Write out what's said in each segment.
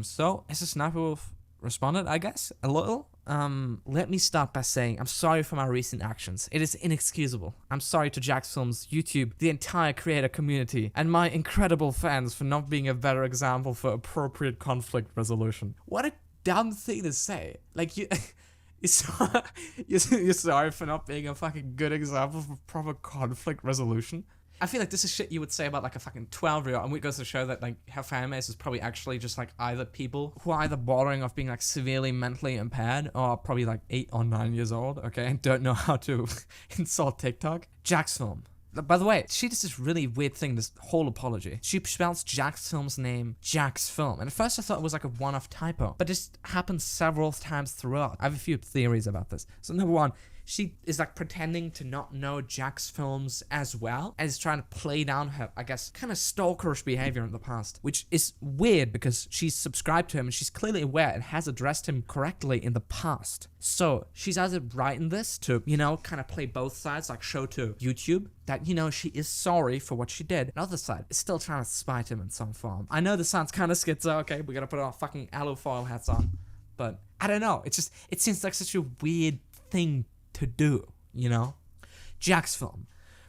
So SSSniperwolf responded, I guess, a little. Let me start by saying I'm sorry for my recent actions. It is inexcusable. I'm sorry to Jax Films, YouTube, the entire creator community, and my incredible fans for not being a better example for appropriate conflict resolution. What a dumb thing to say. Like, you're sorry for not being a fucking good example for proper conflict resolution. I feel like this is shit you would say about like a fucking 12-year-old, and it goes to show that like her fan base is probably actually just like either people who are either bordering of being like severely mentally impaired or probably like 8 or 9 years old, okay, and don't know how to insult TikTok. Jax Film. By the way, she does this really weird thing, this whole apology. She spells Jax Film's name Jax Film, and at first I thought it was like a one-off typo, but this happens several times throughout. I have a few theories about this. So number one, she is like pretending to not know Jax Films as well, and is trying to play down her, I guess, kind of stalkerish behavior in the past, which is weird because she's subscribed to him and she's clearly aware and has addressed him correctly in the past. So she's either writing this to, you know, kind of play both sides, like show to YouTube that, you know, she is sorry for what she did. The other side is still trying to spite him in some form. I know this sounds kind of schizo, okay, we gotta put our fucking alufoil hats on, but I don't know, it seems like such a weird thing to do, you know? Jax Film.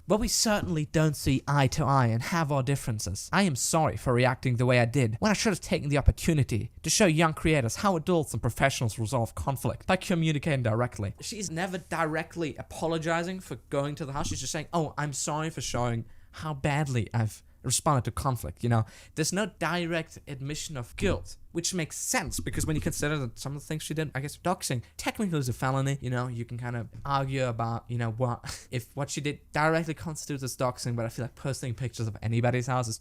Well, we certainly don't see eye to eye and have our differences. I am sorry for reacting the way I did when I should have taken the opportunity to show young creators how adults and professionals resolve conflict by communicating directly. She's never directly apologizing for going to the house. She's just saying, oh, I'm sorry for showing how badly I've responded to conflict, you know? There's no direct admission of guilt, which makes sense because when you consider that some of the things she did, I guess doxing technically is a felony, you know? You can kind of argue about, you know, what she did directly constitutes as doxing, but I feel like posting pictures of anybody's house is,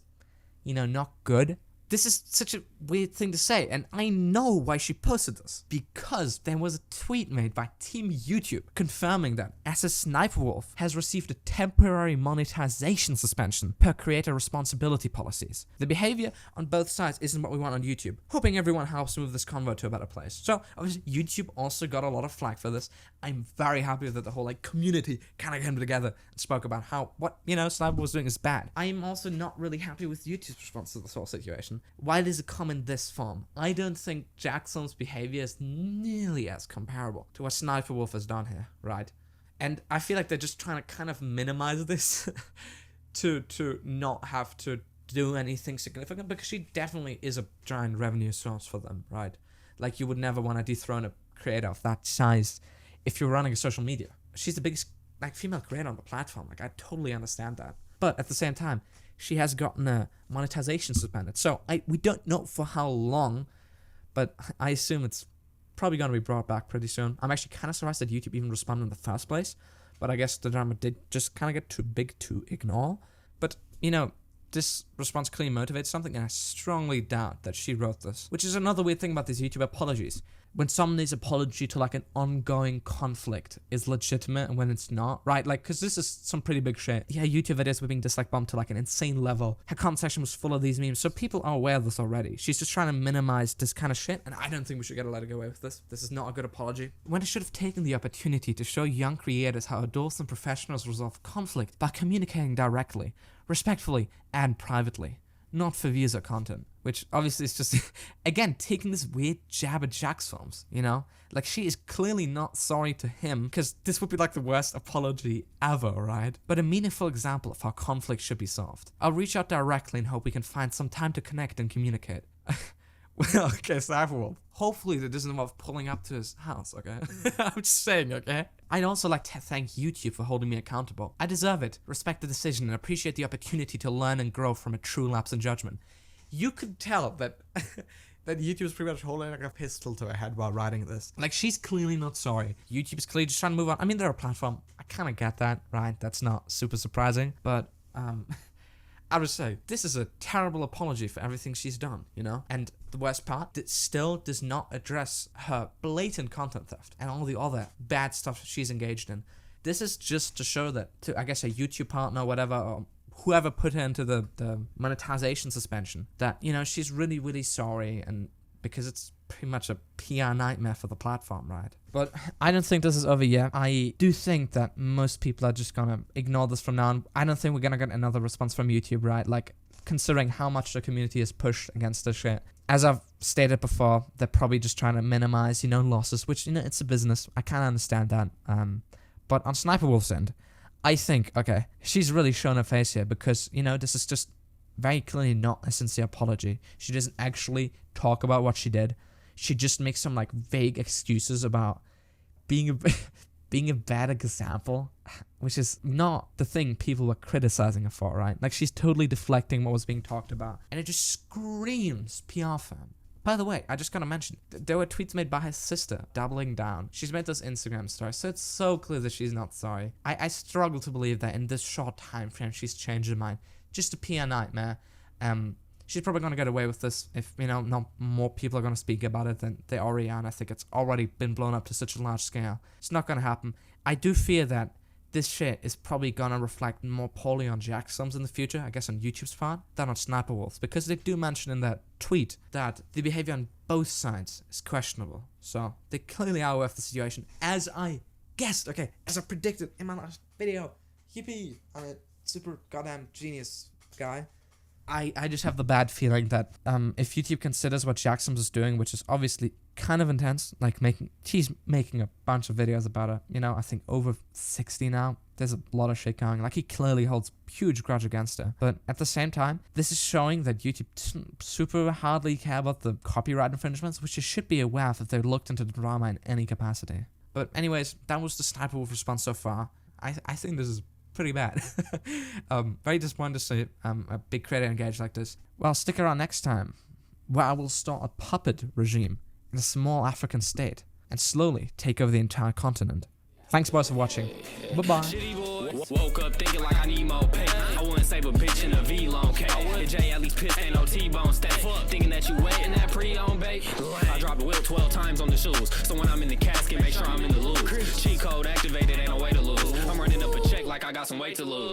you know, not good. This is such a weird thing to say, and I know why she posted this. Because there was a tweet made by Team YouTube confirming that SSSniperwolf has received a temporary monetization suspension per creator responsibility policies. The behavior on both sides isn't what we want on YouTube. Hoping everyone helps move this convo to a better place. So, obviously, YouTube also got a lot of flack for this. I'm very happy that the whole like community kind of came together and spoke about how what, you know, Sniper was doing is bad. I am also not really happy with YouTube's response to this whole situation. Why does it come in this form? I don't think Jackson's behavior is nearly as comparable to what SSSniperwolf has done here, right? And I feel like they're just trying to kind of minimize this to not have to do anything significant, because she definitely is a giant revenue source for them, right? Like, you would never want to dethrone a creator of that size if you're running a social media. She's the biggest like female creator on the platform. Like, I totally understand that. But at the same time, she has gotten a monetization suspended. So we don't know for how long, but I assume it's probably going to be brought back pretty soon. I'm actually kind of surprised that YouTube even responded in the first place, but I guess the drama did just kind of get too big to ignore. But, you know, this response clearly motivates something, and I strongly doubt that she wrote this. Which is another weird thing about these YouTube apologies. When somebody's apology to like an ongoing conflict is legitimate and when it's not, right? Like, because this is some pretty big shit. Yeah, YouTube videos were being dislike bombed to like an insane level. Her comment section was full of these memes, so people are aware of this already. She's just trying to minimize this kind of shit, and I don't think we should get to let her get away with this. This is not a good apology. When it should have taken the opportunity to show young creators how adults and professionals resolve conflict by communicating directly, respectfully, and privately. Not for views or content, which obviously is just, again, taking this weird jab at Jax Films, you know? Like, she is clearly not sorry to him, because this would be like the worst apology ever, right? But a meaningful example of how conflict should be solved. I'll reach out directly and hope we can find some time to connect and communicate. Well, okay, Cyberwolf. Hopefully that doesn't involve pulling up to his house, okay? I'm just saying, okay? I'd also like to thank YouTube for holding me accountable. I deserve it, respect the decision, and appreciate the opportunity to learn and grow from a true lapse in judgment. You could tell that that YouTube's pretty much holding like a pistol to her head while writing this. Like, she's clearly not sorry. YouTube's clearly just trying to move on. I mean, they're a platform. I kind of get that, right? That's not super surprising, but, I would say, this is a terrible apology for everything she's done, you know? And the worst part, it still does not address her blatant content theft and all the other bad stuff she's engaged in. This is just to show that, to, I guess, a YouTube partner or whatever, or whoever put her into the monetization suspension, that, you know, she's really, really sorry, and because it's pretty much a PR nightmare for the platform, right? But I don't think this is over yet. I do think that most people are just gonna ignore this from now on. I don't think we're gonna get another response from YouTube, right? Like, considering how much the community is pushed against this shit, as I've stated before, they're probably just trying to minimize, losses, which, it's a business. I kind of understand that. But on SSSniperwolf's end, I think, okay, she's really shown her face here because, this is just very clearly not a sincere apology. She doesn't actually talk about what she did. She just makes some, vague excuses about being a bad example, which is not the thing people were criticizing her for, right? She's totally deflecting what was being talked about. And it just screams PR firm. By the way, I just gotta mention, there were tweets made by her sister doubling down. She's made this Instagram story, so it's so clear that she's not sorry. I struggle to believe that in this short time frame she's changed her mind. Just a PR nightmare. She's probably gonna get away with this if, not more people are gonna speak about it than they already are, and I think it's already been blown up to such a large scale. It's not gonna happen. I do fear that this shit is probably gonna reflect more poorly on Jacksums in the future, I guess on YouTube's part, than on SSSniperwolf, because they do mention in that tweet that the behavior on both sides is questionable. So they clearly are aware of the situation, as I guessed, okay, as I predicted in my last video. Yippee! I'm a super goddamn genius guy. I just have the bad feeling that if YouTube considers what Jacksums is doing, which is obviously kind of intense, she's making a bunch of videos about her, I think over 60 now. There's a lot of shit going. He clearly holds huge grudge against her. But at the same time, this is showing that YouTube doesn't super hardly care about the copyright infringements, which you should be aware of if they looked into the drama in any capacity. But anyways, that was the SSSniperwolf response so far. I think this is pretty bad. Very disappointed to see a big creator engage like this. Well, stick around next time, where I will start a puppet regime in a small African state and slowly take over the entire continent. Thanks boys for watching. Bye-bye. Woke up thinking like I need more pay. I wouldn't save a bitch in a V-long K. The J at least pissed, ain't no T-bone stay. Thinking that you waiting that pre-owned bait. I drop the wheel 12 times on the shoes. So when I'm in the casket, make sure I'm in the loop. Cheat code activated, ain't no way to lose. I'm running up a check like I got some weight to lose.